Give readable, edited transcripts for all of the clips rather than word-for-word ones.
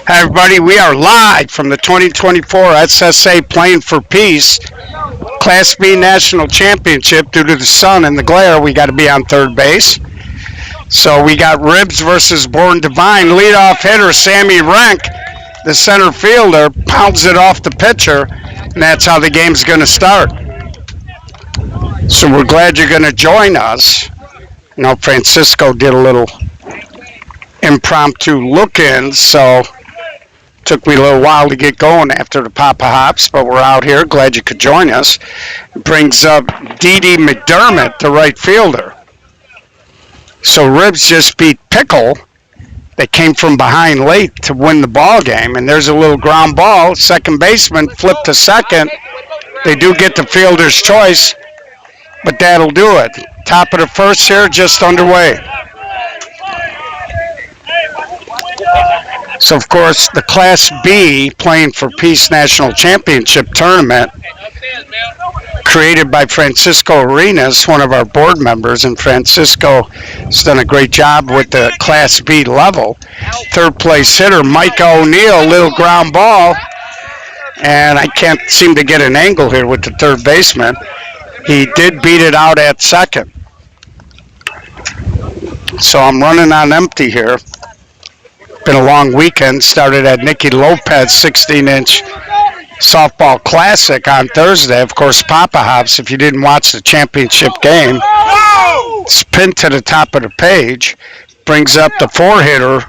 Hi, everybody. We are live from the 2024 SSA Playing for Peace Class B National Championship. Due to the sun and the glare, we got to be on third base. So we got Ribs versus Born Divine. Leadoff hitter Sammy Renk, the center fielder, pounds it off the pitcher, and that's how the game's going to start. So we're glad you're going to join us. You know, Francisco did a little impromptu look-in, so took me a little while to get going after the Papa Hops, but we're out here. Glad you could join us. Brings up D.D. McDermott, the right fielder. So Ribs just beat Pickle. They came from behind late to win the ball game, and there's a little ground ball. Second baseman flipped to second. They do get the fielder's choice, but that'll do it. Top of the first here, just underway. So, of course, the Class B Playing for Peace National Championship Tournament, created by Francisco Arenas, one of our board members, and Francisco has done a great job with the Class B level. Third place hitter, Micah O'Neill, little ground ball, and I can't seem to get an angle here with the third baseman. He did beat it out at second. So I'm running on empty here. Been a long weekend. Started at Nicky Lopez 16-inch softball classic on Thursday. Of course, Papa Hops, if you didn't watch the championship game, it's pinned to the top of the page. Brings up the four-hitter,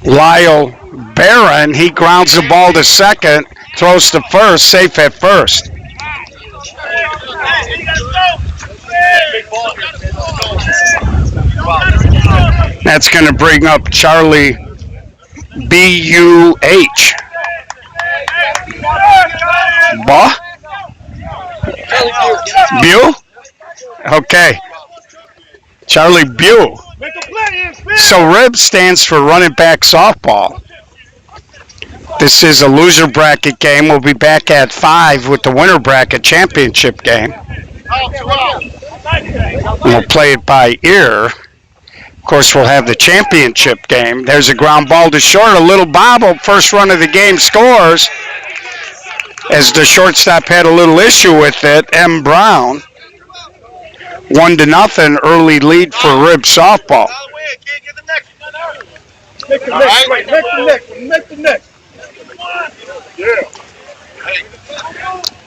Lyle Barron. He grounds the ball to second, throws to first, safe at first. That's going to bring up Charlie B-U-H. Bah? Bew? Okay. Charlie Bew. So Rib stands for running back softball. This is a loser bracket game. We'll be back at 5 with the winner bracket championship game. We'll play it by ear. Of course, we'll have the championship game. There's a ground ball to short, a little bobble. First run of the game scores. As the shortstop had a little issue with it, M. Brown. 1-0, early lead for Rib softball.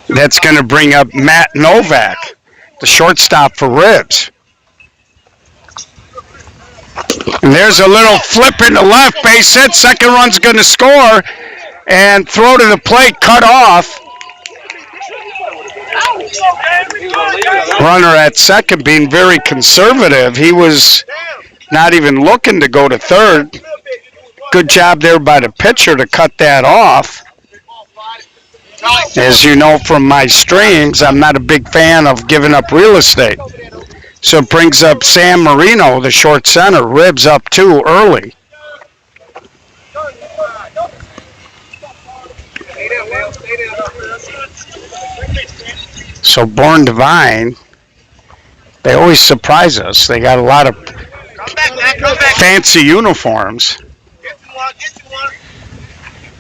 That's going to bring up Matt Novak, the shortstop for Ribs. And there's a little flip in the left base hit. Second run's going to score. And throw to the plate, cut off. Runner at second being very conservative. He was not even looking to go to third. Good job there by the pitcher to cut that off. As you know from my streams, I'm not a big fan of giving up real estate. So it brings up Sam Marino, the short center. Ribs up 2 early. So Born Divine, they always surprise us. They got a lot of fancy uniforms.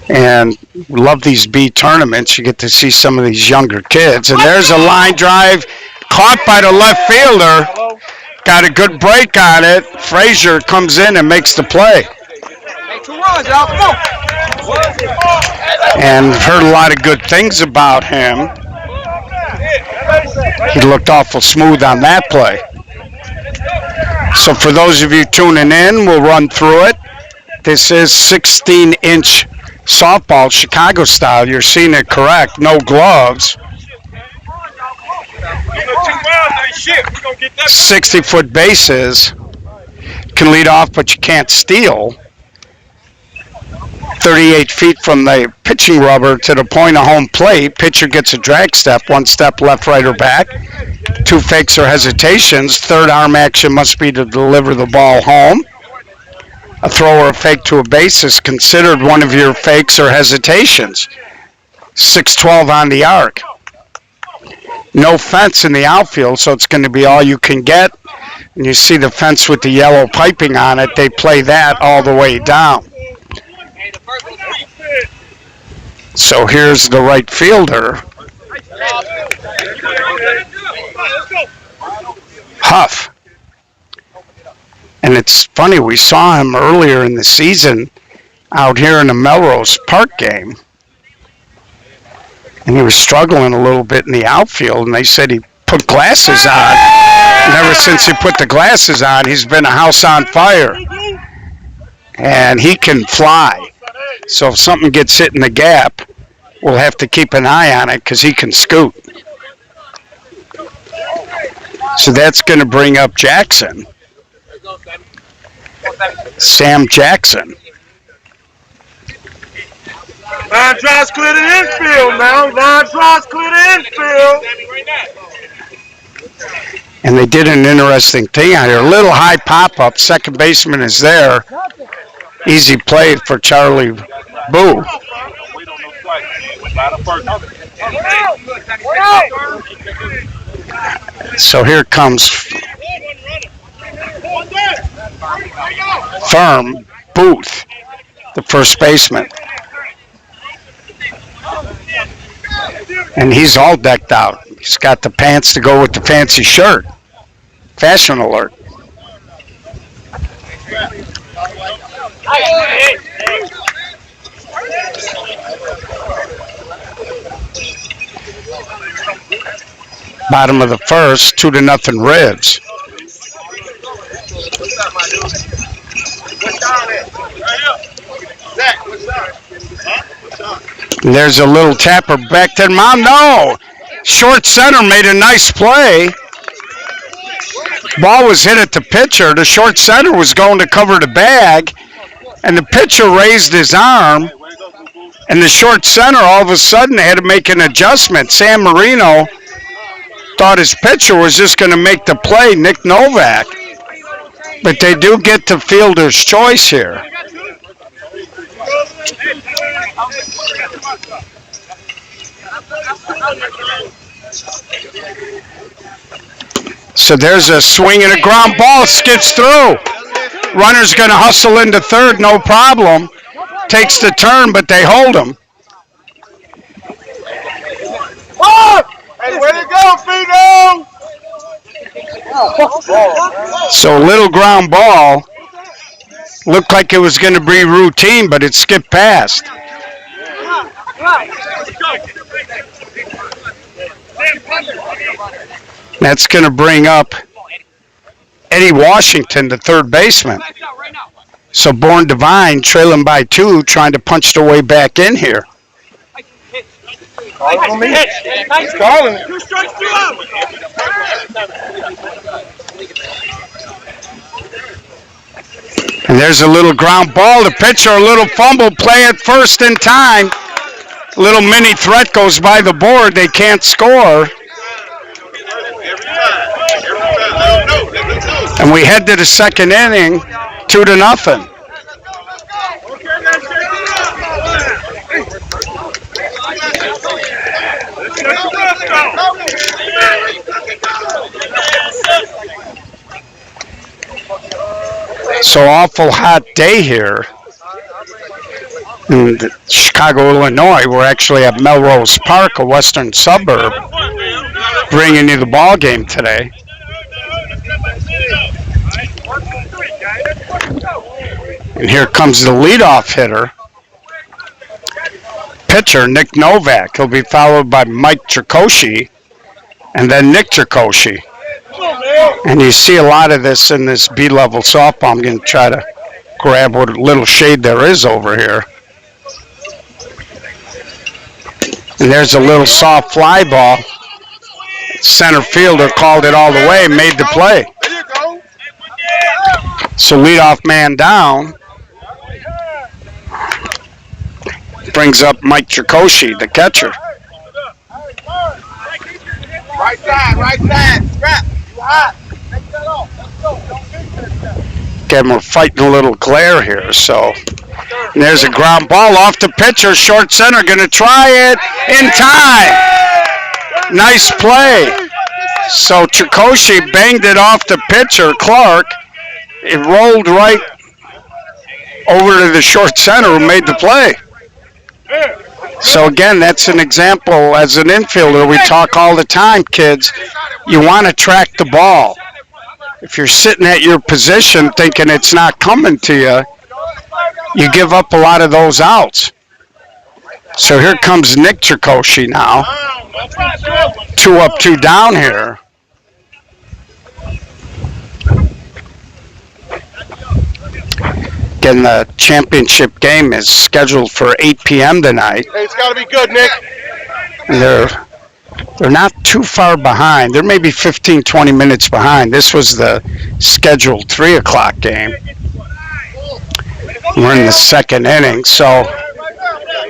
And love these B tournaments. You get to see some of these younger kids. And there's a line drive caught by the left fielder. Got a good break on it. Frazier comes in and makes the play. And heard a lot of good things about him. He looked awful smooth on that play. So for those of you tuning in, we'll run through it. This is 16-inch softball, Chicago style. You're seeing it correct. No gloves. 60-foot bases. Can lead off, but you can't steal. 38 feet from the pitching rubber to the point of home plate. Pitcher gets a drag step, 1 step left, right, or back. 2 fakes or hesitations. Third arm action must be to deliver the ball home. A throw or a fake to a base is considered one of your fakes or hesitations. 6-12 on the arc. No fence in the outfield, so it's going to be all you can get. And you see the fence with the yellow piping on it. They play that all the way down. So here's the right fielder, Huff. And it's funny, we saw him earlier in the season out here in the Melrose Park game. And he was struggling a little bit in the outfield, and they said he put glasses on. And ever since he put the glasses on, he's been a house on fire. And he can fly. So if something gets hit in the gap, we'll have to keep an eye on it because he can scoot. So that's going to bring up Jackson. Sam Jackson. Line drives clear the infield now. Line drives clear the infield. And they did an interesting thing out here. A little high pop-up. Second baseman is there. Easy play for Charlie Boo. So here comes Firm Booth, the first baseman. And he's all decked out. He's got the pants to go with the fancy shirt. Fashion alert. Bottom of the first, 2-0 Reds. And there's a little tapper back to the mound. No! Short center made a nice play. Ball was hit at the pitcher. The short center was going to cover the bag, and the pitcher raised his arm, and the short center all of a sudden had to make an adjustment. San Marino thought his pitcher was just going to make the play, Nick Novak. But they do get the fielder's choice here. So there's a swing and a ground ball, skips through. Runner's going to hustle into third, no problem. Takes the turn, but they hold him. Hey, way to go, Figo! So little ground ball. Looked like it was going to be routine, but it skipped past. That's going to bring up Eddie Washington, the third baseman. So Born Divine trailing by 2, trying to punch their way back in here. Calling me. He's calling it. 2 strikes, 2 out. And there's a little ground ball. The pitcher, a little fumble play at first in time. A little mini threat goes by the board. They can't score. And we head to the second inning, 2-0. So awful hot day here in Chicago, Illinois. We're actually at Melrose Park, a western suburb, bringing you the ball game today. And here comes the leadoff hitter. Pitcher, Nick Novak. He'll be followed by Mike Tricoci and then Nick Tricoci. And you see a lot of this in this B-level softball. I'm going to try to grab what little shade there is over here. And there's a little soft fly ball. Center fielder called it all the way, made the play. So leadoff man down. Brings up Mike Tricoci, the catcher. Right side, scrap. You hot. Again, we're fighting a little glare here, so. And there's a ground ball off the pitcher, short center, going to try it in time. Nice play. So Tricoci banged it off the pitcher, Clark. It rolled right over to the short center who made the play. So again, that's an example. As an infielder, we talk all the time, kids. You want to track the ball. If you're sitting at your position thinking it's not coming to you, you give up a lot of those outs. So here comes Nick Trikoshi now. 2 up, 2 down here. Again, the championship game is scheduled for 8 p.m. tonight. Hey, it's got to be good, Nick. And they're not too far behind. They're maybe 15, 20 minutes behind. This was the scheduled 3 o'clock game. We're in the second inning, so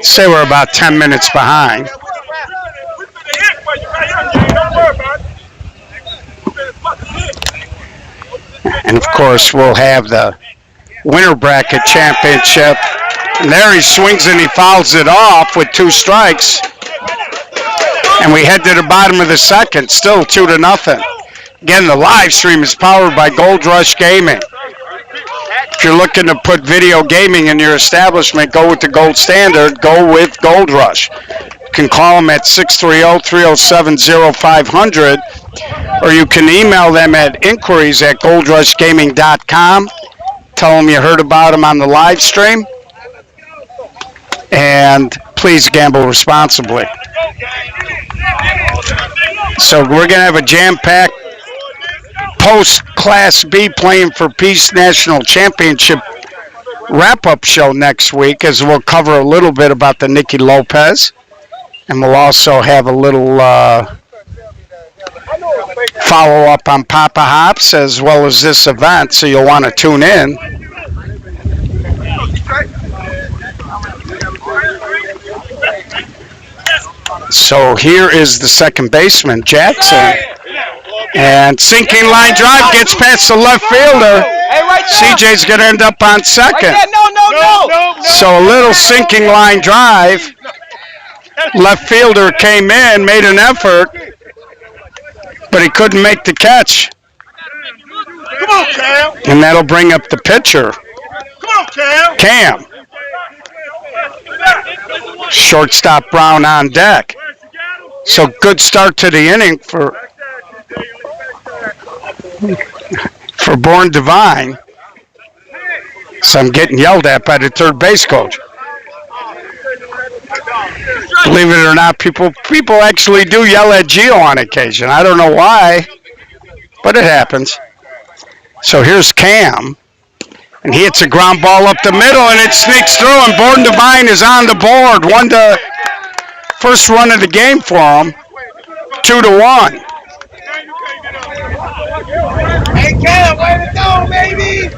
say we're about 10 minutes behind. And of course, we'll have the winter bracket championship. And there he swings and he fouls it off with 2 strikes. And we head to the bottom of the second, still 2-0. Again, the live stream is powered by Gold Rush Gaming. If you're looking to put video gaming in your establishment, go with the gold standard, go with Gold Rush. You can call them at 630-307-0500, or you can email them at inquiries@goldrushgaming.com. Tell them you heard about them on the live stream. And please gamble responsibly. So we're going to have a jam-packed post-Class B Playing for Peace National Championship wrap-up show next week, as we'll cover a little bit about the Nicky Lopez. And we'll also have a little follow-up on Papa Hops as well as this event, so you'll want to tune in. So here is the second baseman, Jackson. And sinking line drive gets past the left fielder. CJ's going to end up on second. So a little sinking line drive. Left fielder came in, made an effort, but he couldn't make the catch. Come on, Cam. And that'll bring up the pitcher, Come on, Cam. Cam. Shortstop Brown on deck. So good start to the inning for Born Divine. So I'm getting yelled at by the third base coach. Believe it or not, people actually do yell at Gio on occasion. I don't know why, but it happens. So here's Cam, and he hits a ground ball up the middle, and it sneaks through, and Born Divine is on the board. First run of the game for him, 2-1. Hey, Cam, way to go, baby.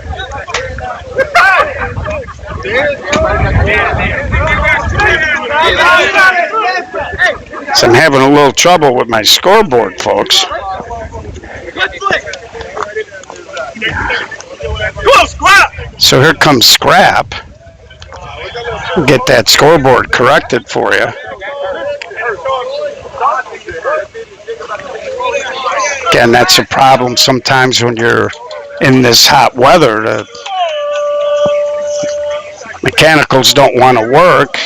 So I'm having a little trouble with my scoreboard, folks. So here comes Scrap. We'll get that scoreboard corrected for you. Again, that's a problem sometimes when you're in this hot weather. The mechanicals don't want to work.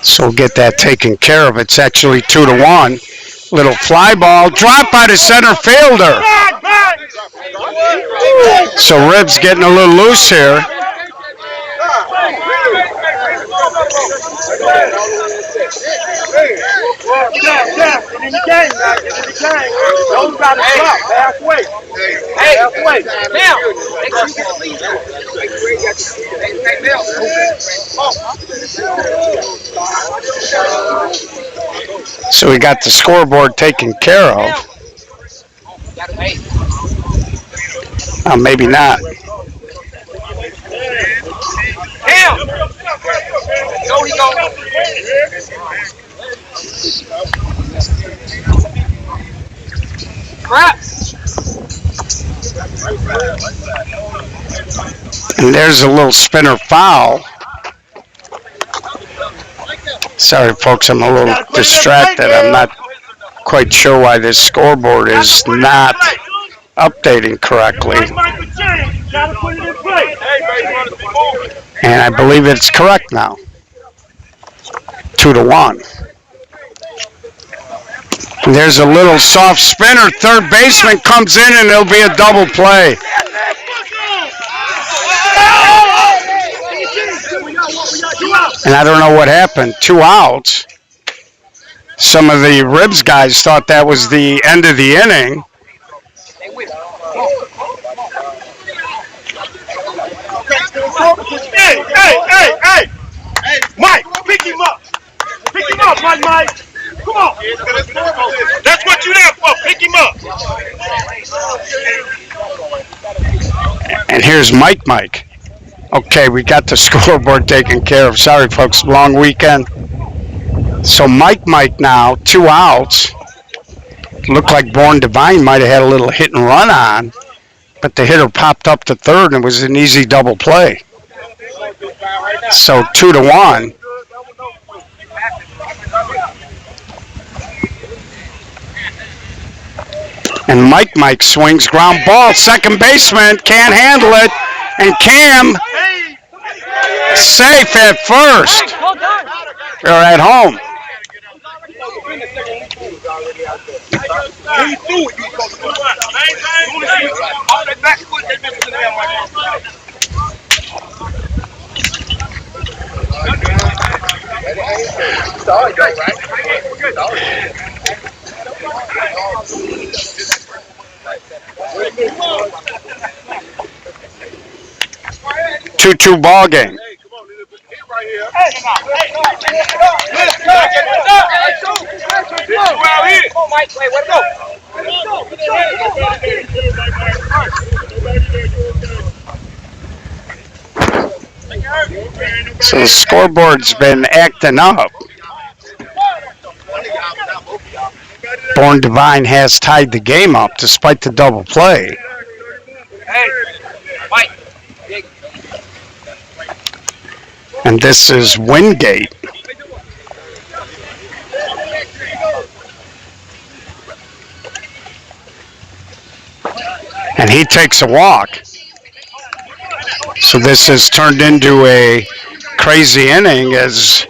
So we'll get that taken care of. It's actually 2-1. Little fly ball, drop by the center fielder. So Ribs getting a little loose here. So we got the scoreboard taken care of. Oh, maybe not. And there's a little spinner foul. Sorry, folks, I'm a little distracted. I'm not quite sure why this scoreboard is not updating correctly. And I believe it's correct now. 2-1. And there's a little soft spinner. Third baseman comes in and it'll be a double play. And I don't know what happened. 2 outs. Some of the Ribs guys thought that was the end of the inning. Hey! Mike, pick him up. Pick him up, Mike. Come on. That's what you there for. Pick him up. And here's Mike. Okay, we got the scoreboard taken care of. Sorry, folks, long weekend. So Mike now, 2 outs. Looked like Born Divine might have had a little hit and run on, but the hitter popped up to third and it was an easy double play. So 2-1. And Mike swings ground ball. Second baseman can't handle it. And Cam safe at first. They're at home. Two ball game. So the scoreboard's been acting up. Born Divine has tied the game up despite the double play. And this is Wingate. And he takes a walk. So this has turned into a crazy inning as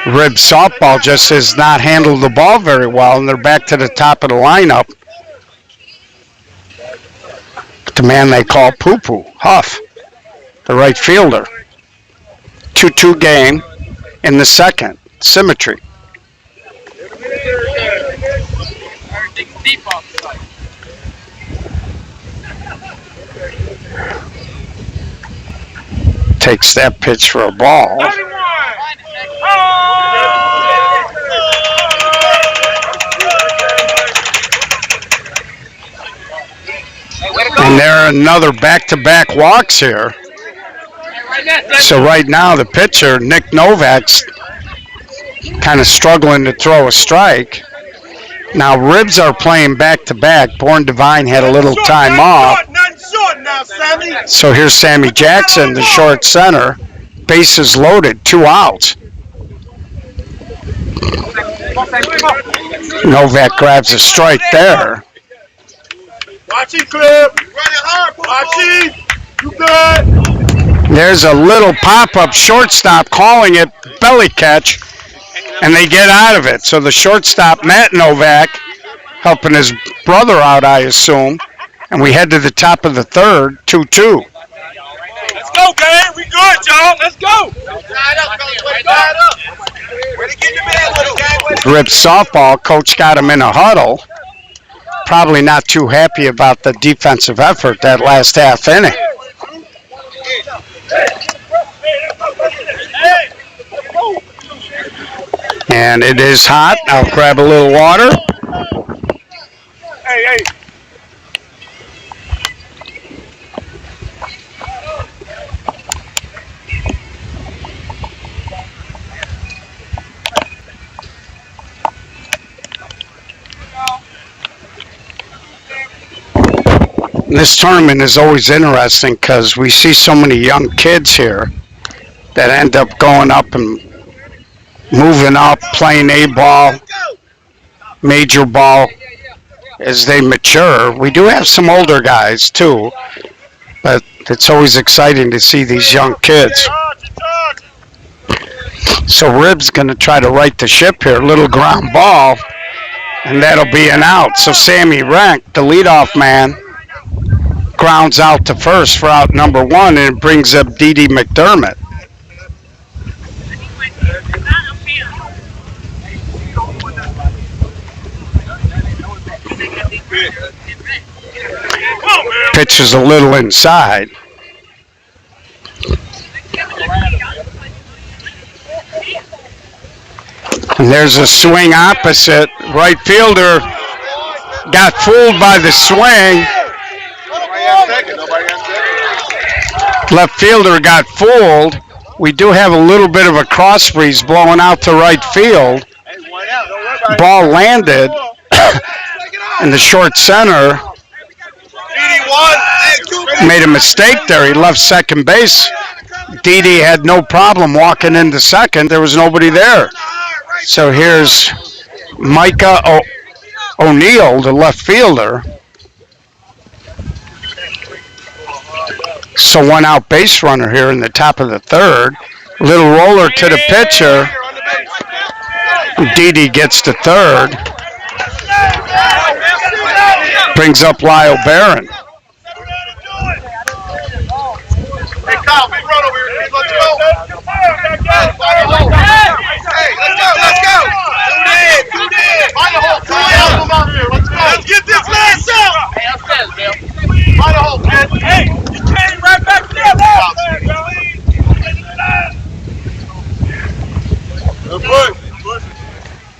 Rib softball just has not handled the ball very well, and they're back to the top of the lineup. The man they call Poo-Poo, Huff, the right fielder. 2-2 game in the second. Symmetry. Takes that pitch for a ball. And there are another back-to-back walks here. So right now the pitcher, Nick Novak's kind of struggling to throw a strike. Now Ribs are playing back-to-back. Born Divine had a little time off. So here's Sammy Jackson, the short center. Bases loaded, 2 outs. Novak grabs a strike there. Watch it, Clip. Watch it. You good. There's a little pop-up shortstop calling it belly catch, and they get out of it. So the shortstop, Matt Novak, helping his brother out, I assume. And we head to the top of the third, 2-2. Let's go, gang. We good, y'all. Let's go. Rip softball. Coach got him in a huddle. Probably not too happy about the defensive effort that last half inning. And it is hot. I'll grab a little water. Hey. This tournament is always interesting because we see so many young kids here that end up going up and moving up, playing A ball, major ball as they mature. We do have some older guys too, but it's always exciting to see these young kids. So Rib's going to try to right the ship here. Little ground ball, and that'll be an out. So Sammy Rank, the leadoff man, grounds out to first for out number one, and it brings up Dee McDermott. Pitch is a little inside. And there's a swing opposite. Right fielder got fooled by the swing. Left fielder got fooled. We do have a little bit of a cross breeze blowing out to right field. Ball landed in the short center. Made a mistake there. He left second base. Didi had no problem walking into second. There was nobody there. So here's Micah O'Neill, the left fielder. So one out base runner here in the top of the third. Little roller to the pitcher. Didi gets to third. Brings up Lyle Barron. Hey, Kyle, big run over here. Let's go. Hey, let's go. Two dead. Find the hole. Let's get this last out. Find the hole, man. Hey, you came right back there. Good push.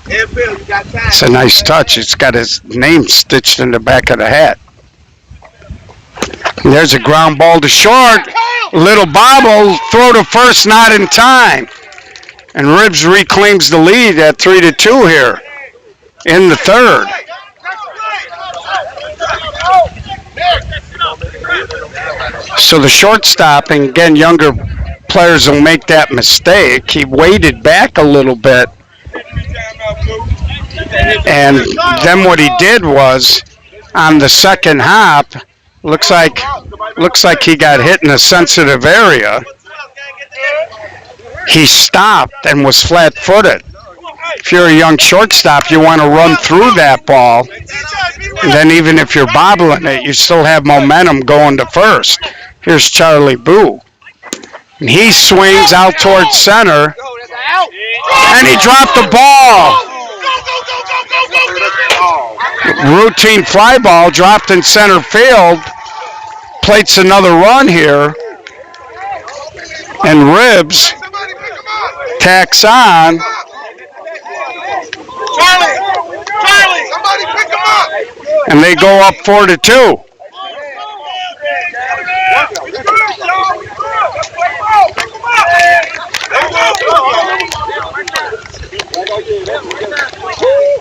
It's a nice touch. It's got his name stitched in the back of the hat. And there's a ground ball to short. Little bobble, throw to first, not in time. And Ribs reclaims the lead at 3-2 here in the third. So the shortstop, and again, younger players will make that mistake. He waited back a little bit. And then what he did was, on the second hop, looks like he got hit in a sensitive area. He stopped and was flat-footed. If you're a young shortstop, you want to run through that ball. And then even if you're bobbling it, you still have momentum going to first. Here's Charlie Boo. And he swings out towards center. And he dropped the ball. Routine fly ball dropped in center field. Plates another run here. And Ribs tacks on. Charlie, somebody pick him up. And they go up 4-2.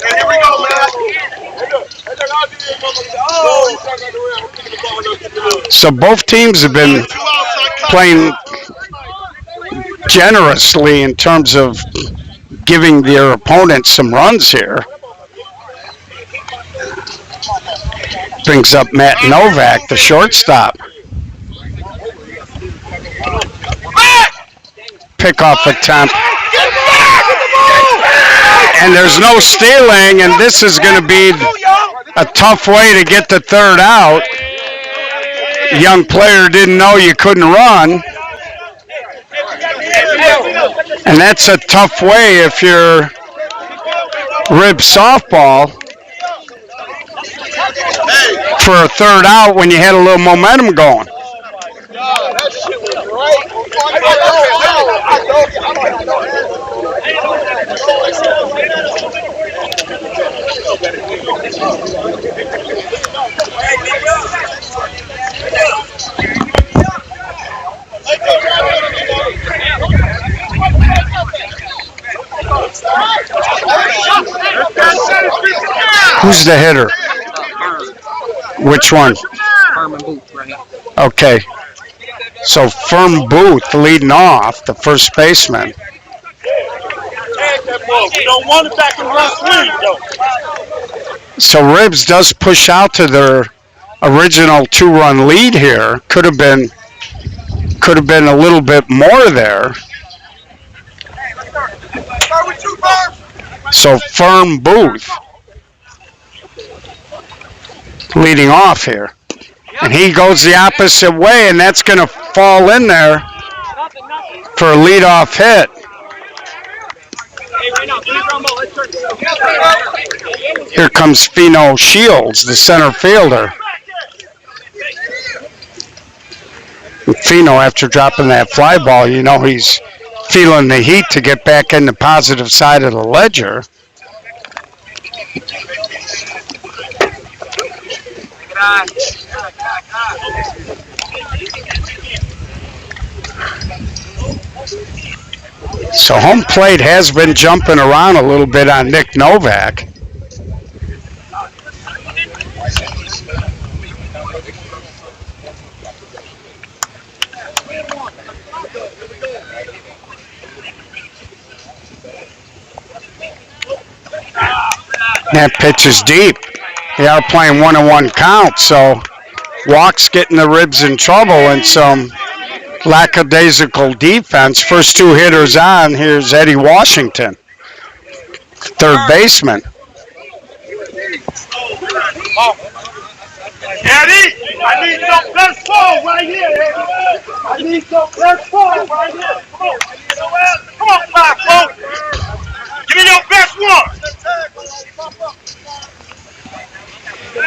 Here we go, man. So both teams have been playing generously in terms of giving their opponents some runs here. Brings up Matt Novak, the shortstop. Pickoff attempt. And there's no stealing, and this is going to be a tough way to get the third out. Young player didn't know you couldn't run. And that's a tough way if you're Rib softball for a third out when you had a little momentum going. Who's the hitter? Which one? Herman Booth right here. Okay. So Firm Booth leading off, the first baseman. We don't want it back in run swing, though. So Ribs does push out to their original 2-run lead here. Could have been a little bit more there. So Firm Booth leading off here. And he goes the opposite way, and that's going to fall in there for a leadoff hit. Here comes Fino Shields, the center fielder. And Fino, after dropping that fly ball, you know he's feeling the heat to get back in the positive side of the ledger. So home plate has been jumping around a little bit on Nick Novak. That pitch is deep. They are playing 1-1 count, so walks getting the Ribs in trouble and some lackadaisical defense. First two hitters on. Here's Eddie Washington, third baseman. Eddie, I need some best ball right here, Eddie. I need some best ball right here. Come on, Flaco. Give me your best one.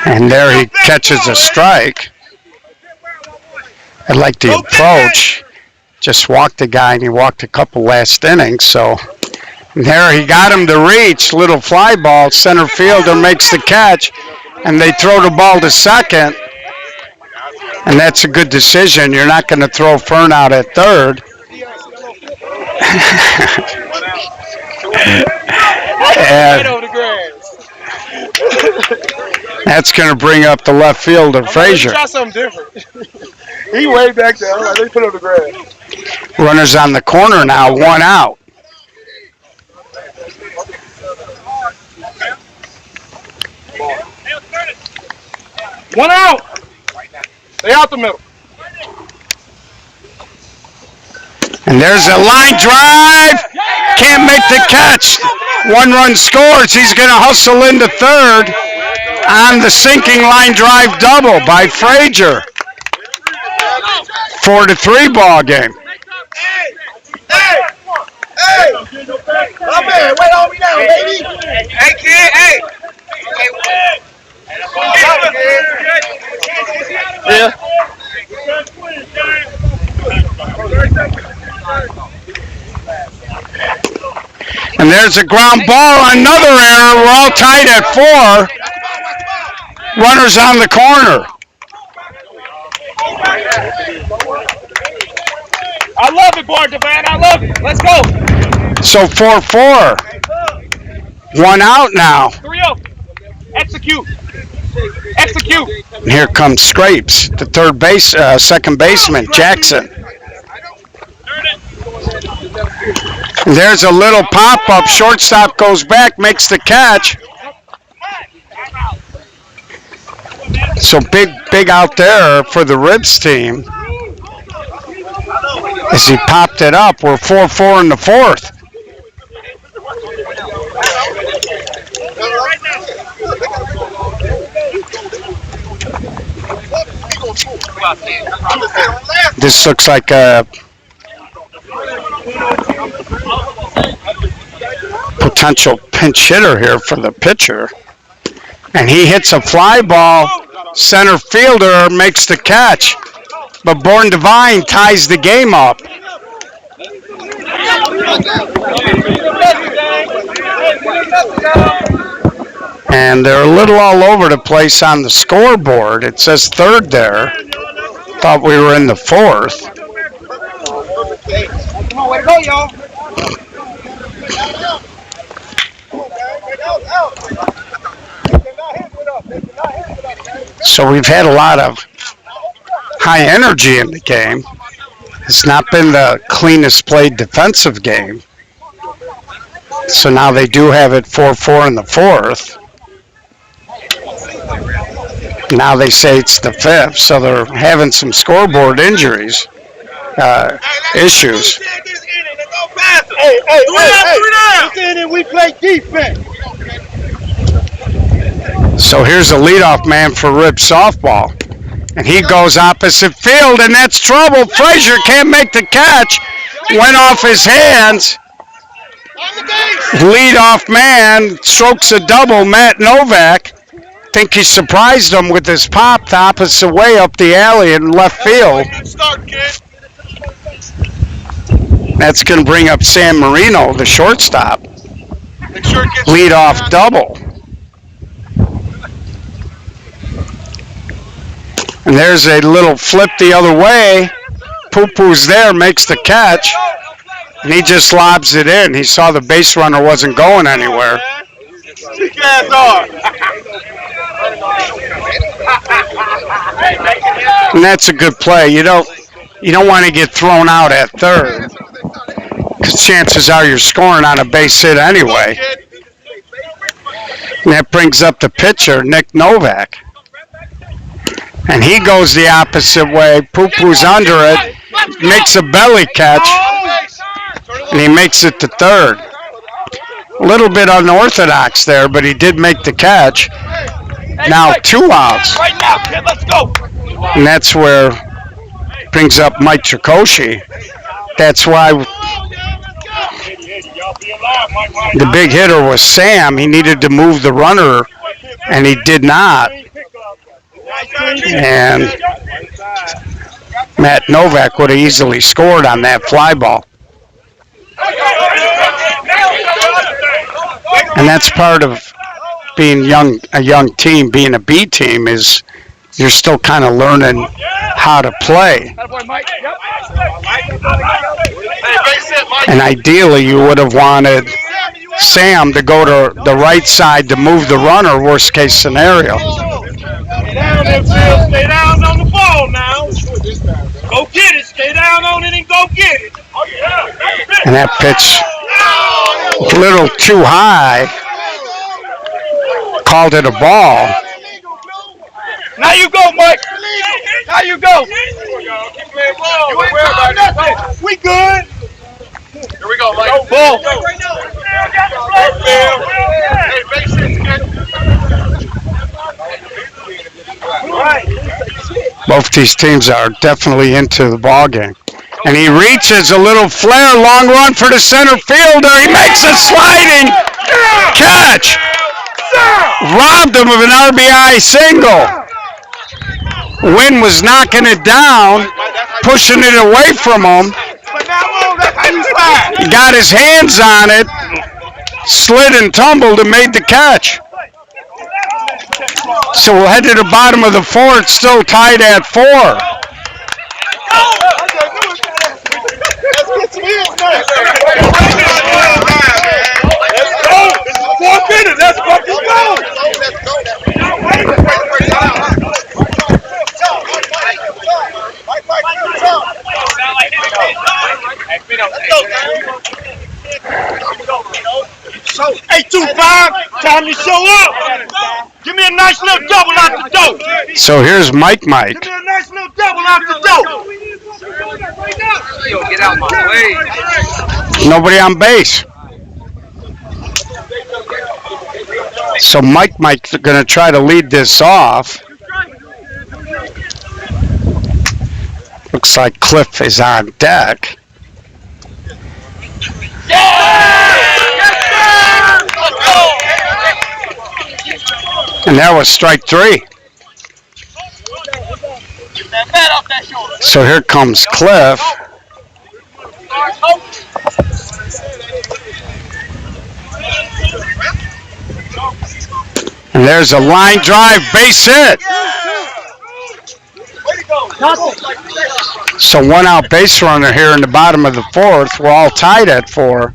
And there he catches a strike. I like the approach. Just walked the guy, and he walked a couple last innings. So there he got him to reach. Little fly ball. Center fielder makes the catch, and they throw the ball to second. And that's a good decision. You're not going to throw Fern out at third. And that's going to bring up the left fielder, Frazier. Try something different. He way back there. Like, they put on the grass. Runners on the corner now, one out. One out. Stay out the middle. And there's a line drive. Can't make the catch. 1 run scores. He's going to hustle into third on the sinking line drive double by Frazier. 4-3 ball game. Hey! My man, wait on me now, baby. Hey, kid, hey. Yeah. And there's a ground ball, another error. We're all tied at 4. Runners on the corner. I love it, Bardavan. I love it. Let's go. So 4-4. 1 out now. 3-0. Execute. Execute. And here comes Scrapes, the second baseman, Jackson. And there's a little pop-up. Shortstop goes back, makes the catch. So big out there for the Ribs team. As he popped it up, we're 4-4 in the fourth. This looks like a potential pinch hitter here for the pitcher. And he hits a fly ball. Center fielder makes the catch. But Born Divine ties the game up. And they're a little all over the place on the scoreboard. It says third there. Thought we were in the fourth. Come on, way to go, y'all. So we've had a lot of high energy in the game. It's not been the cleanest played defensive game. So now they do have it 4-4 in the fourth. Now they say it's the fifth, so they're having some scoreboard injuries, issues. Hey, this inning we play defense. So here's a leadoff man for Rib softball. And he goes opposite field, and that's trouble. Frazier can't make the catch. Went off his hands. Leadoff man strokes a double, Matt Novak. Think he surprised him with his pop the opposite way up the alley in left field. That's going to bring up Sam Marino, the shortstop. Leadoff double. And there's a little flip the other way. Poo-Poo's there, makes the catch. And he just lobs it in. He saw the base runner wasn't going anywhere. And that's a good play. You don't want to get thrown out at third, because chances are you're scoring on a base hit anyway. And that brings up the pitcher, Nick Novak. And he goes the opposite way. Poo-Poo's under it, makes a belly catch, and he makes it to third. A little bit unorthodox there, but he did make the catch. Now 2 outs. Right now, kid, let's go. And that's where brings up Mike Tricoci. That's why the big hitter was Sam. He needed to move the runner, and he did not. And Matt Novak would have easily scored on that fly ball. And that's part of being a young team, being a B team, is you're still kind of learning how to play. And ideally, you would have wanted Sam to go to the right side to move the runner, worst case scenario. Stay down on the ball now. Go get it. Stay down on it and go get it. And that pitch, a little too high, called it a ball. Now you go, Mike. Now you go. You ain't doing nothing. We good. Here we go, Mike. Go ball. Hey, base hits, Both these teams are definitely into the ball game. And he reaches a little flare, long run for the center fielder. He makes a sliding catch. Robbed him of an RBI single. Wynn was knocking it down, pushing it away from him. He got his hands on it, slid and tumbled and made the catch. So we'll head to the bottom of the fourth, still tied at 4. Let's go. It's 4 minutes. Let's fucking go. Hey, 2-5, time to show up. Give me a nice little double out the door. So here's Mike. Give me a nice little double out the door. Yo, get out my way. Nobody on base. So Mike's going to try to lead this off. Looks like Cliff is on deck. And that was strike 3. So here comes Cliff. And there's a line drive, base hit. So 1 out base runner here in the bottom of the fourth. We're all tied at 4.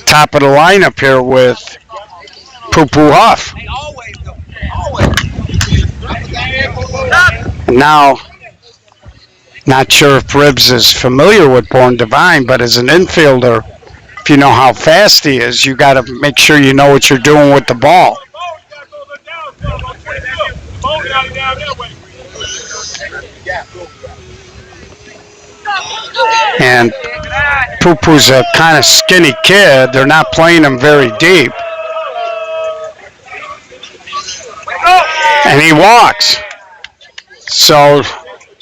Top of the lineup here with Poo-Poo Huff. Now, not sure if Ribs is familiar with Born Divine, but as an infielder, if you know how fast he is, you got to make sure you know what you're doing with the ball. And Poo-Poo's a kind of skinny kid. They're not playing him very deep. And he walks. So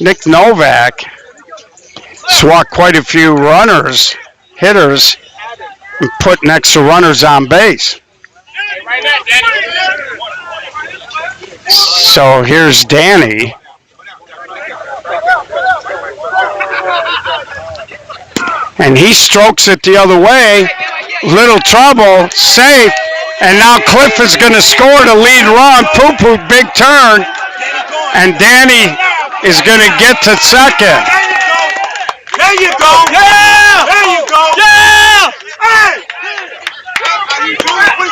Nick Novak swat quite a few hitters, and putting extra runners on base. So here's Danny. And he strokes it the other way. Little trouble, safe. And now Cliff is going to score the lead run. Poo-Poo, big turn. And Danny is going to get to second. There you go. Yeah. There you go. Yeah. Hey. What you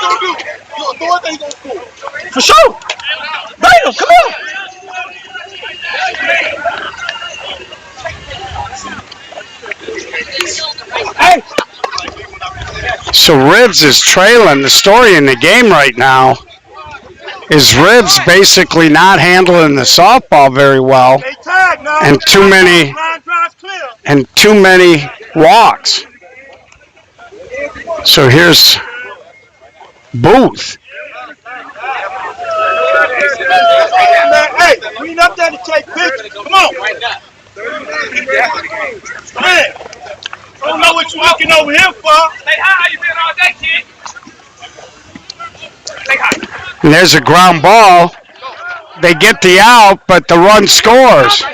gonna do? You gonna throw it, then you gonna score. For sure. Bam, come on. Hey. So Ribs is trailing. The story in the game right now is Ribs basically not handling the softball very well, and too many walks. So here's Booth. Hey, we up there to take pictures. Come on. Man, I don't know what you're looking over here for. Say hi. How you been all day, kid? Say hi. And there's a ground ball. They get the out, but the run scores.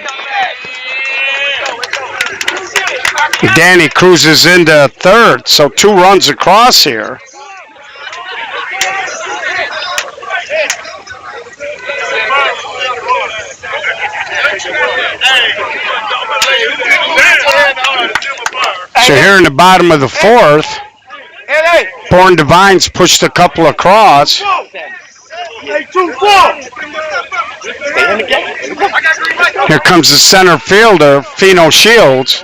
Danny cruises into third, so 2 runs across here. So here in the bottom of the 4th, Born Divines pushed a couple across. Here comes the center fielder, Fino Shields.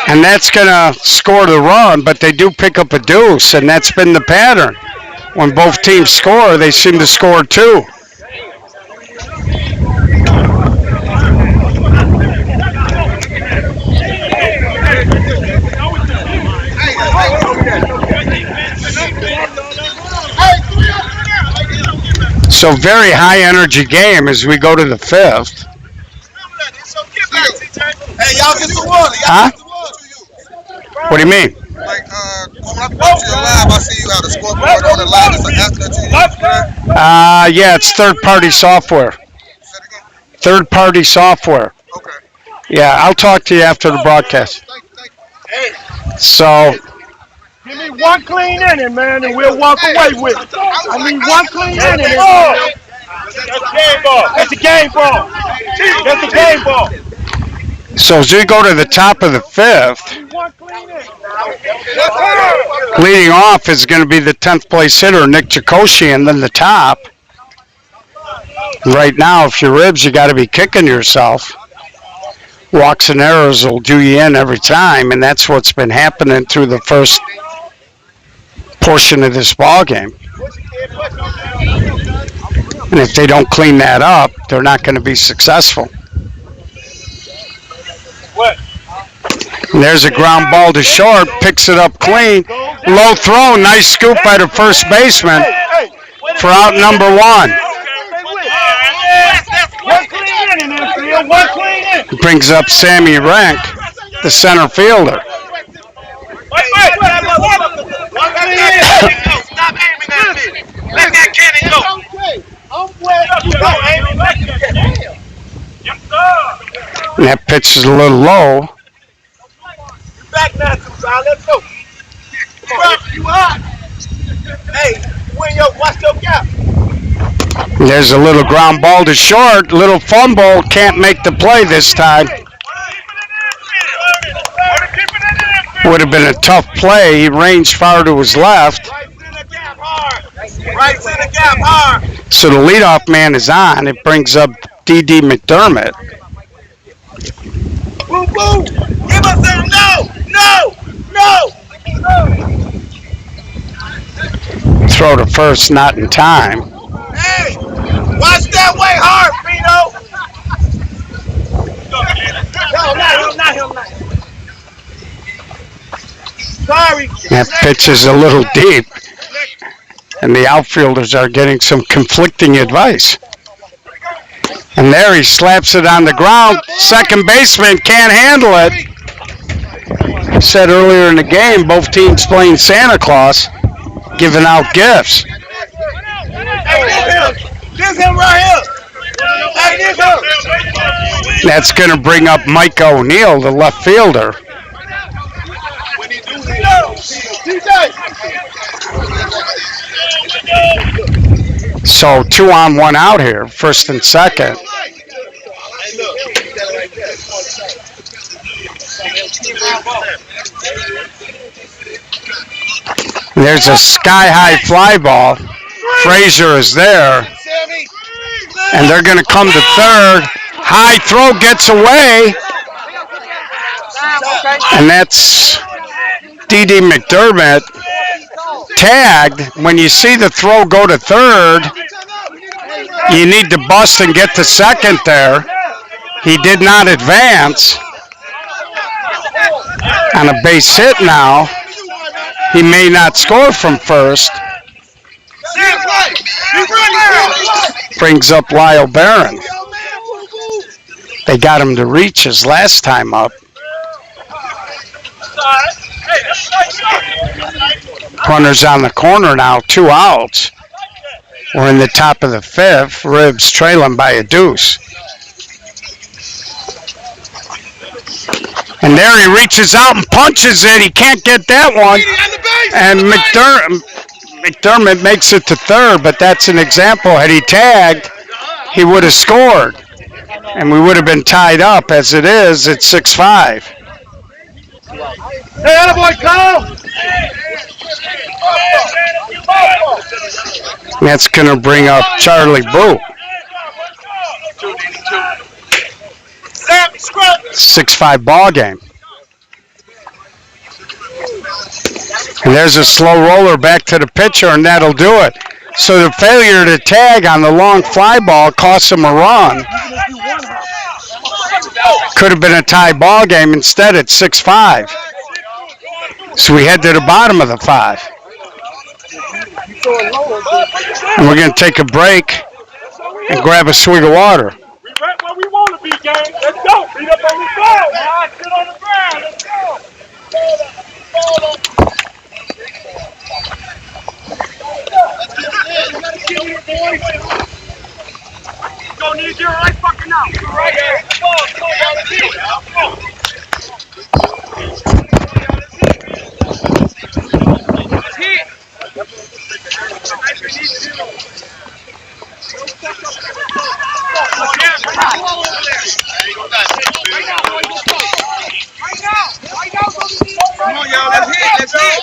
And that's going to score the run, but they do pick up a deuce, and that's been the pattern. When both teams score, they seem to score 2. So very high energy game as we go to the 5th. Hey, y'all get the water. Huh? What do you mean? Like, when I put you live, I see you have a scoreboard on the live. It's like after that Yeah, it's third-party software. Third-party software. Okay. Yeah, I'll talk to you after the broadcast. So, give me one clean inning, man, and we'll walk away with it. I need one clean inning. That's game ball. That's a game ball. That's a game ball. so as we go to the top of the 5th, leading off is going to be the 10th place hitter, Nick Jacoshi, and then the top. Right now, if you're Ribs, you got to be kicking yourself. Walks and errors will do you in every time, and that's what's been happening through the first portion of this ball game. And if they don't clean that up, they're not going to be successful. And there's a ground ball to short, picks it up clean. Low throw, nice scoop by the first baseman for out number 1. Brings up Sammy Rank, the center fielder. Stop aiming at me. Let that cannon go. And that pitch is a little low. Back now, Tucson. Let's go. You hot. Hey, win your, watch your gap. There's a little ground ball to short, little fumble, can't make the play this time. Would have been a tough play. He ranged far to his left. Right to the gap hard. Right to the gap hard. So the leadoff man is on. It brings up D.D. McDermott. Boo boo. Give us some no. Throw to first, not in time. Hey, watch that way hard, Pino. No, not him. Sorry. That pitch is a little deep, and the outfielders are getting some conflicting advice. And there he slaps it on the ground. Second baseman can't handle it. I said earlier in the game, both teams playing Santa Claus, giving out gifts. Hey, this him right here. Hey, this him. That's going to bring up Mike O'Neill, the left fielder. So 2 on, 1 out here, first and second. There's a sky-high fly ball. Frazier is there. And they're going to come to third. High throw gets away. And that's D.D. McDermott tagged. When you see the throw go to third, you need to bust and get to second there. He did not advance. On a base hit now, he may not score from first. Brings up Lyle Barron. They got him to reach his last time up. Runners on the corner now, 2 outs. We're in the top of the 5th. Ribs trailing by a deuce. And there he reaches out and punches it. He can't get that one. And McDermott makes it to third, but that's an example. Had he tagged, he would have scored. And we would have been tied up. As it is, it's 6-5. Hey, attaboy, Kyle. That's going to bring up Charlie Boo. 6-5 ball game. And there's a slow roller back to the pitcher, and that'll do it. So the failure to tag on the long fly ball cost him a run. Could have been a tie ball game. Instead, it's 6-5. So we head to the bottom of the 5. And we're going to take a break and grab a swig of water. We right where we want to be, gang. Let's go. Beat up on the ground. Sit on the ground. Let's go. You don't need your right fucking out. You're right here. Come on, let's hit. Come on, y'all. Let's hit. Let's hit.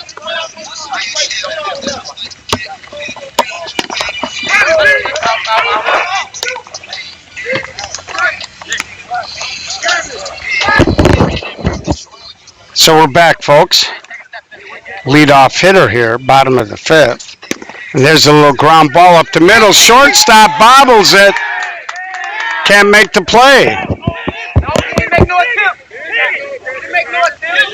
So we're back, folks. Leadoff hitter here, bottom of the 5th. And there's a little ground ball up the middle. Shortstop bobbles it. Can't make the play. No, he didn't make no attempt. He didn't make no attempt.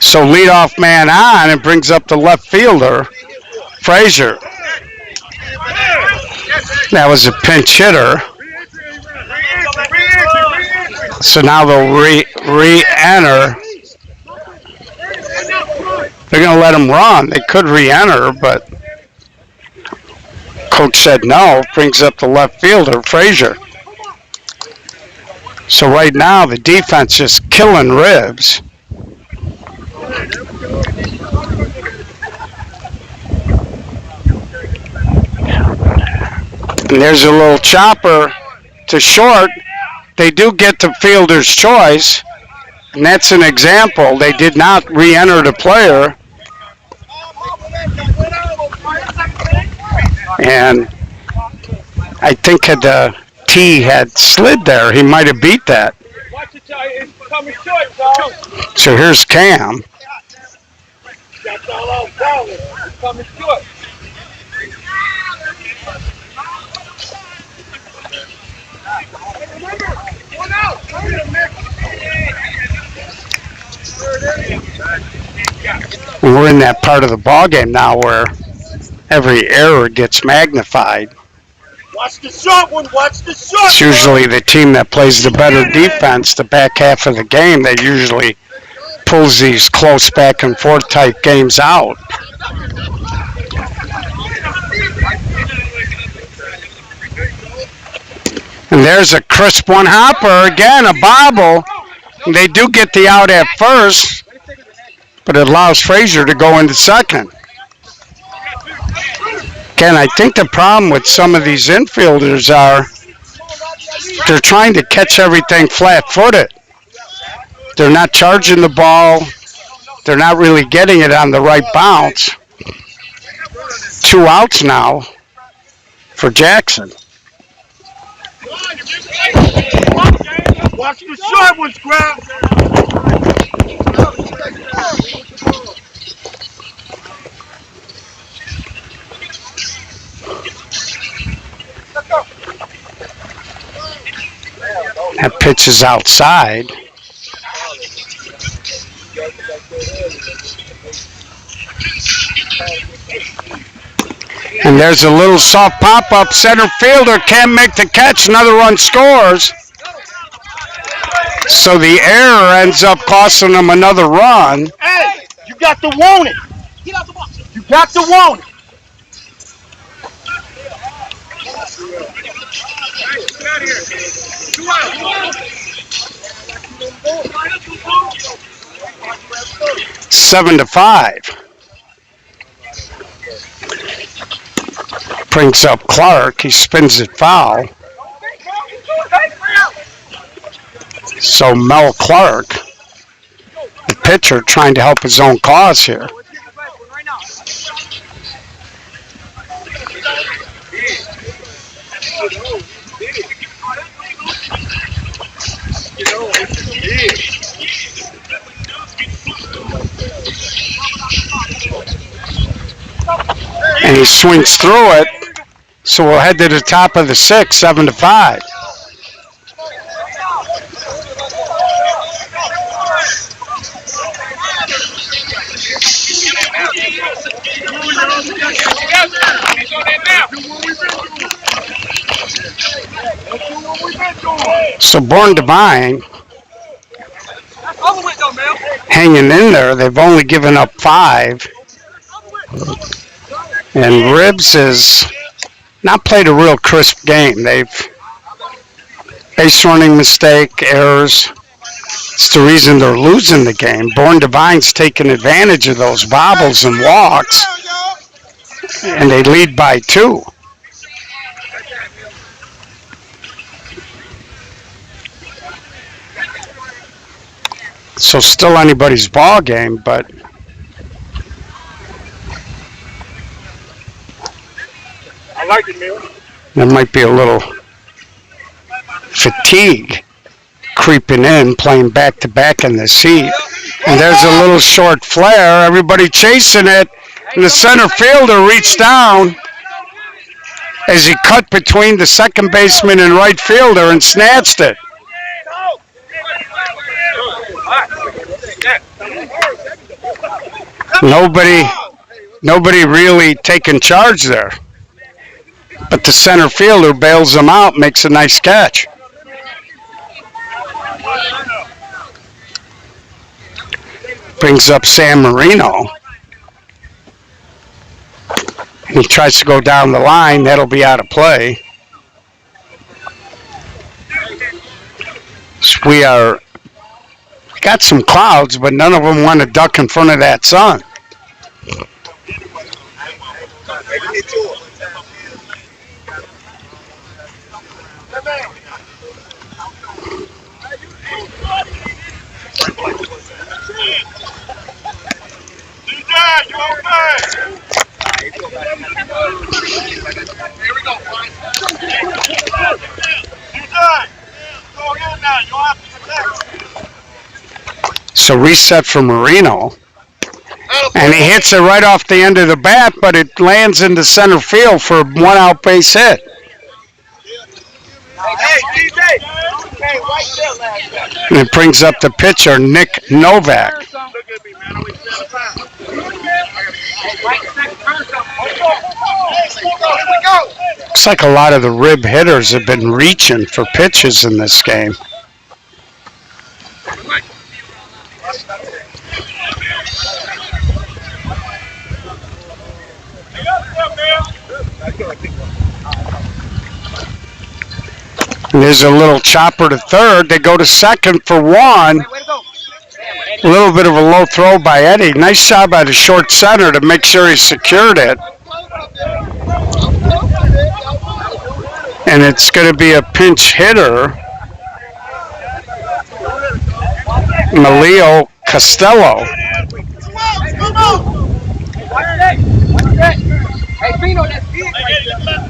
So leadoff man on, and brings up the left fielder, Frazier. That was a pinch hitter. So now they'll re-enter. They're going to let him run. They could re-enter, but coach said no. Brings up the left fielder, Frazier. So right now the defense is killing Ribs. And there's a little chopper to short. They do get the fielder's choice, and that's an example. They did not re-enter the player. And I think had the T had slid there, he might have beat that. coming short, dog. So here's Cam. That's all I'm telling you. He's coming short. One out. We're in that part of the ball game now where every error gets magnified. Watch the short one. Watch the short. It's usually the team that plays the better defense the back half of the game that usually pulls these close back and forth type games out. And there's a crisp one hopper. Again, a bobble. They do get the out at first, but it allows Frazier to go into second. Again, I think the problem with some of these infielders are they're trying to catch everything flat-footed. They're not charging the ball. They're not really getting it on the right bounce. 2 outs now for Jackson. Watch the short ones, Grab. That pitch is outside. And there's a little soft pop-up. Center fielder can't make the catch. Another run scores. So the error ends up costing them another run. Hey, you got to want it. You got to want it. Seven to 5. Brings up Clark. He spins it foul. So Mel Clark, the pitcher, trying to help his own cause here. And he swings through it. So we'll head to the top of the 6th, 7 to 5. So Born Divine hanging in there. They've only given up 5. And Ribs has not played a real crisp game. They've base running mistake, errors. It's the reason they're losing the game. Born Divine's taking advantage of those bobbles and walks, and they lead by 2. So still anybody's ball game, but I like it, Mill. there might be a little fatigue creeping in, playing back-to-back in the seat. And there's a little short flare. Everybody chasing it. And the center fielder reached down as he cut between the second baseman and right fielder and snatched it. Nobody really taking charge there. But the center fielder bails him out, makes a nice catch. Brings up San Marino. And he tries to go down the line. That'll be out of play. So we got some clouds, but none of them want to duck in front of that sun. DJ, you okay? Here we go. DJ, go ahead now. You don't have to protect. So reset for Marino. And he hits it right off the end of the bat, but it lands into center field for a one-out base hit. Hey, DJ. Hey, right there last time. And it brings up the pitcher, Nick Novak. Look at me, man. I waste a time. Hey, right second, turn something. Here we go. Looks like a lot of the rib hitters have been reaching for pitches in this game. And there's a little chopper to third. They go to second for one. A little bit of a low throw by Eddie. Nice job by the short center to make sure he secured it. And it's going to be a pinch hitter, Malio Costello. Hey, Pino, that's big right there.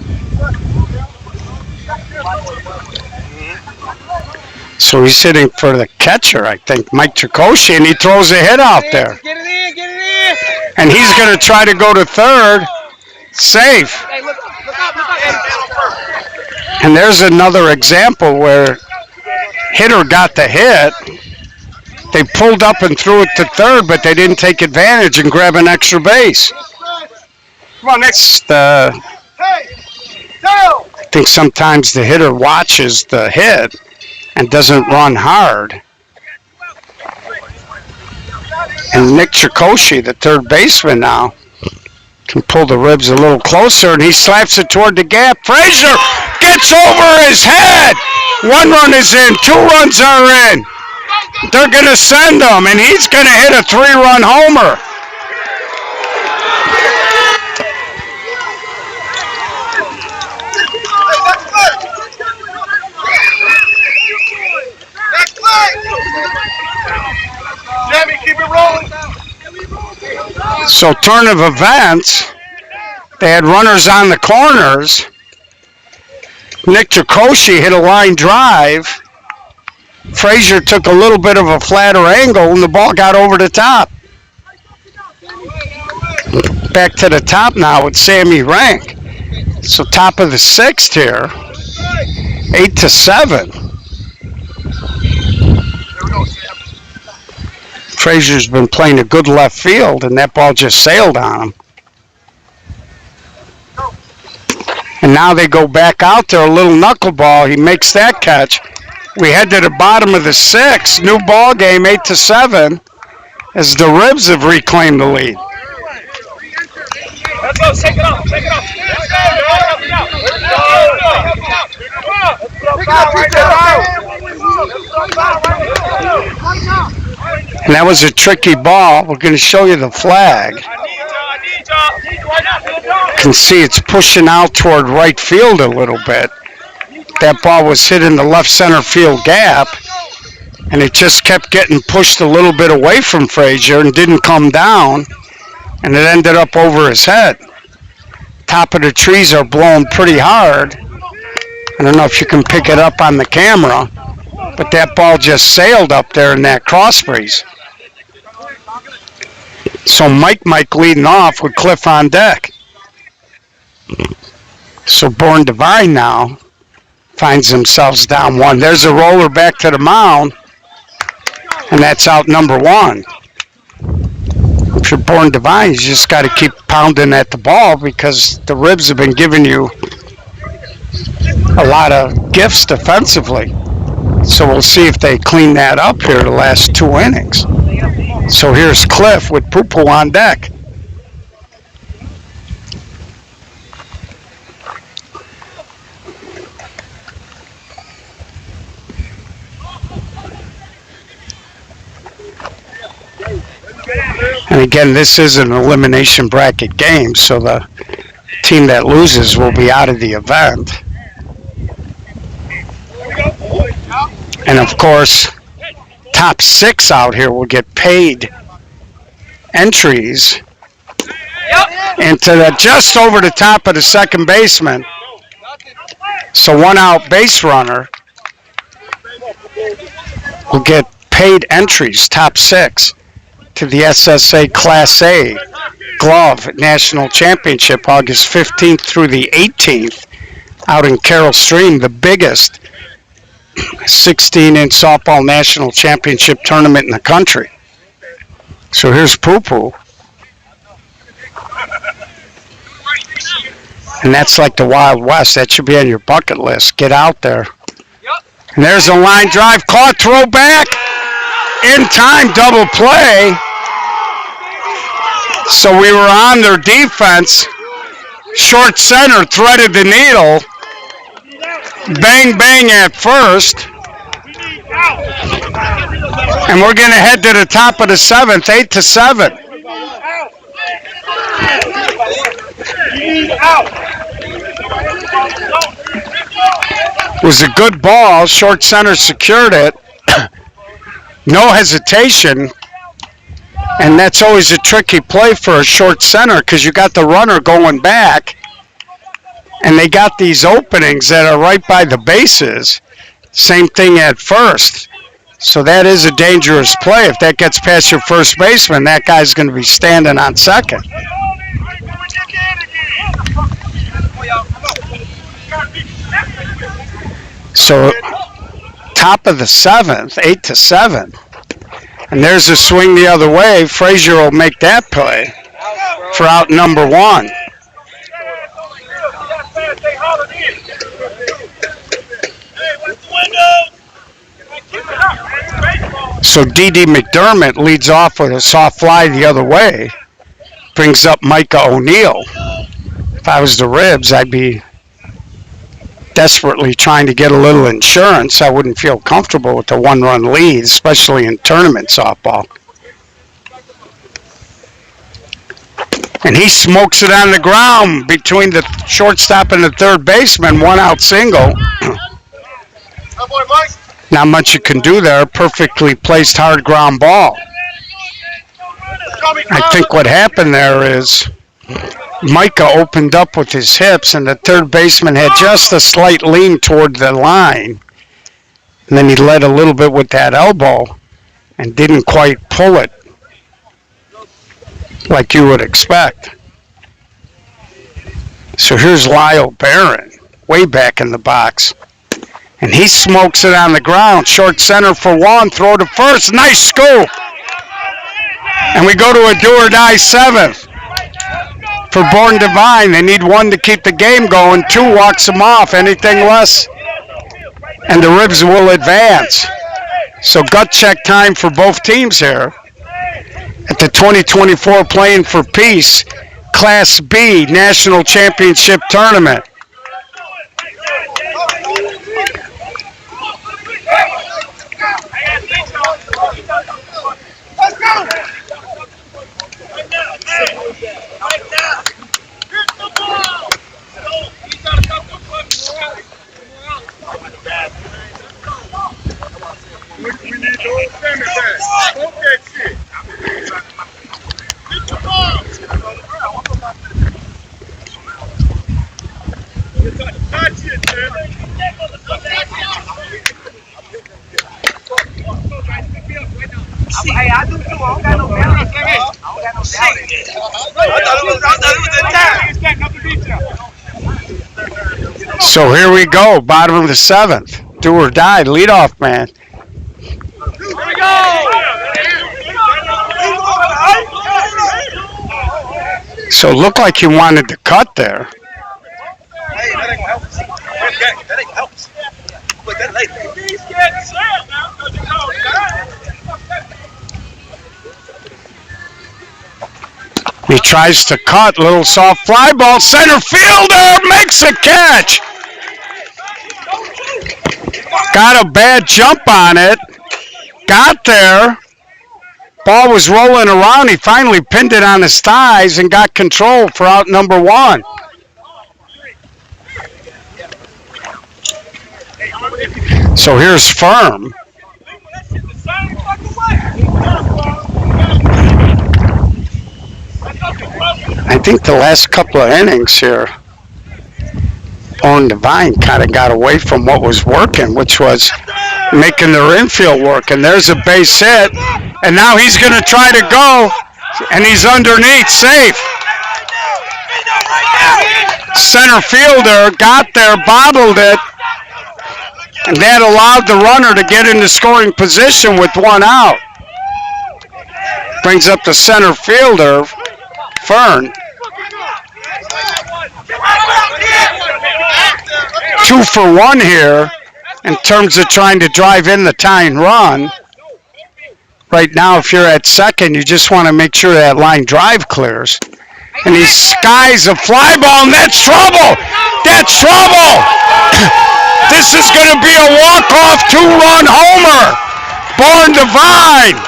So he's hitting for the catcher, I think, Mike Tricoci, and he throws a hit out there. Get it in, get it in. And he's going to try to go to third. Safe. Hey, look up. And there's another example where hitter got the hit. They pulled up and threw it to third, but they didn't take advantage and grab an extra base. Come on, next. I Hey, go. think sometimes the hitter watches the hit and doesn't run hard. And Nick Tricoci, the third baseman now, can pull the ribs a little closer, and he slaps it toward the gap. Frazier gets over his head. One run is in, 2 runs are in. They're going to send him, and he's going to hit a 3-run homer. Jamie, keep it rolling. So turn of events, they had runners on the corners. Nick Tricoci hit a line drive. Frazier took a little bit of a flatter angle, and the ball got over the top. Back to the top now with Sammy Rank. So top of the 6th here, 8-7. Frazier's been playing a good left field, and that ball just sailed on him. And now they go back out there, a little knuckleball. He makes that catch. We head to the bottom of the 6th. New ball game, 8-7, as the Ribs have reclaimed the lead. Let's go, take it off, take it off. And that was a tricky ball. We're going to show you the flag. You can see it's pushing out toward right field a little bit. That ball was hit in the left center field gap, and it just kept getting pushed a little bit away from Frazier and didn't come down, and it ended up over his head. Top of the trees are blowing pretty hard. I don't know if you can pick it up on the camera, but that ball just sailed up there in that cross breeze. So Mike leading off with Cliff on deck. So Born Divine now finds themselves down 1. There's a roller back to the mound, and that's out number 1. If you're Born Divine, you just got to keep pounding at the ball because the Ribs have been giving you a lot of gifts defensively. So we'll see if they clean that up here the last 2 innings. So here's Cliff with Poo-Poo on deck. And again, this is an elimination bracket game, so the team that loses will be out of the event. And of course, top 6 out here will get paid entries into the just over the top of the second baseman. So 1 out base runner will get paid entries, top 6, to the SSA Class A Glove National Championship August 15th through the 18th out in Carroll Stream, the biggest 16-inch softball national championship tournament in the country. So here's Poo Poo. And that's like the Wild West. That should be on your bucket list. Get out there. And there's a line drive. Caught, throw back. In time, double play. So we were on their defense. Short center threaded the needle. Bang, bang at first. And we're going to head to the top of the 7th, 8-7. It was a good ball. Short center secured it. No hesitation. And that's always a tricky play for a short center because you got the runner going back. And they got these openings that are right by the bases. Same thing at first. So that is a dangerous play. If that gets past your first baseman, that guy's going to be standing on second. So top of the 7th, 8-7. And there's a swing the other way. Frazier will make that play for out number 1. So D.D. McDermott leads off with a soft fly the other way. Brings up Micah O'Neill. If I was the Ribs, I'd be desperately trying to get a little insurance. I wouldn't feel comfortable with the 1-run lead, especially in tournament softball. And he smokes it on the ground between the shortstop and the third baseman, 1-out single. Not much you can do there. Perfectly placed hard ground ball. I think what happened there is Micah opened up with his hips and the third baseman had just a slight lean toward the line. And then he led a little bit with that elbow and didn't quite pull it like you would expect. So here's Lyle Barron, way back in the box. And he smokes it on the ground. Short center for 1, throw to first. Nice scoop. And we go to a do-or-die 7th. For Born Divine, they need 1 to keep the game going. 2 walks them off. Anything less, and the Ribs will advance. So gut check time for both teams here. At the 2024 Playing for Peace Class B National Championship Tournament. Let's go! We need the whole family back. Smoke that shit. Get the ball. Touch it, man. Hey, I do too. I don't got no balance. I don't got no balance. So here we go, bottom of the 7th. Do or die, leadoff man. Here we go. So it looked like he wanted to cut there. Hey, that ain't gonna help us. Okay, that ain't gonna help us. Look, that lady. He's getting sad now because you know that. He tries to cut, little soft fly ball, center fielder makes a catch. Got a bad jump on it, got there, ball was rolling around, he finally pinned it on his thighs and got control for out number 1. So here's Firm. I think the last couple of innings here, Born Divine kind of got away from what was working, which was making their infield work. And there's a base hit. And now he's going to try to go. And he's underneath, safe. Center fielder got there, bobbled it. And that allowed the runner to get into scoring position with one out. Brings up the center fielder, Fern. 2 for 1 here in terms of trying to drive in the tying run. Right now, if you're at second, you just want to make sure that line drive clears. And he skies a fly ball, and that's trouble! That's trouble! This is going to be a walk-off 2-run homer. Born Divine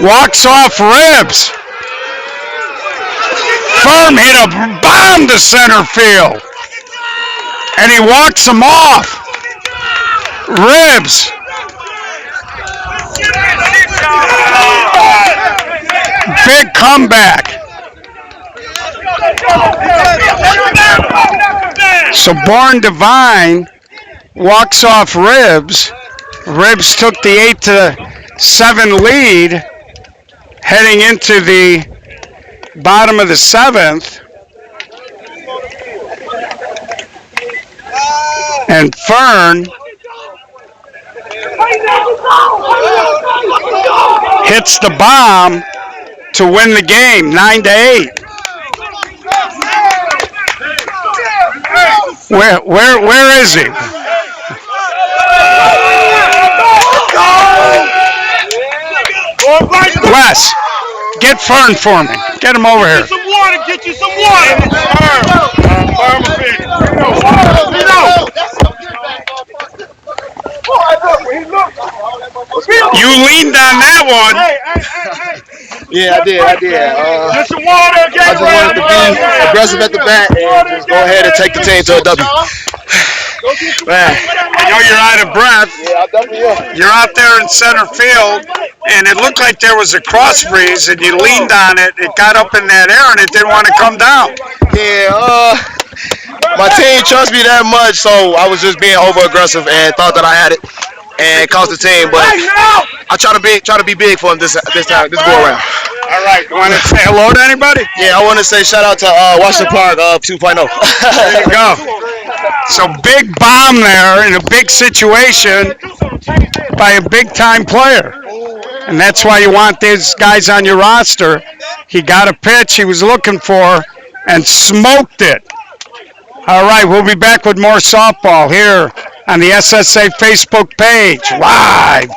walks off Ribs. Firm hit a bomb to center field. And he walks him off. Ribs. Big comeback. So Born Divine walks off Ribs. Ribs took the 8-7 lead heading into the bottom of the 7th. And Fern hits the bomb to win the game, 9-8. Where is he? Wes, get Fern for me. Get him over here. Get some water, get you some water. You leaned on that one. Yeah, I did. Get some water, I just wanted to be aggressive at the bat and just go ahead and take the team to a W. Man, I know you're out of breath. Yeah, I definitely am. You're out there in center field, and it looked like there was a cross breeze, and you leaned on it. It got up in that air, and it didn't want to come down. Yeah, my team trusts me that much, so I was just being over aggressive and thought that I had it and cost the team. But I try to be big for him this time, this go around. All right, you want to say hello to anybody? Yeah, I want to say shout out to Washington Park 2.0. There you go. So big bomb there in a big situation by a big-time player. And that's why you want these guys on your roster. He got a pitch he was looking for and smoked it. All right, we'll be back with more softball here on the SSA Facebook page. Live.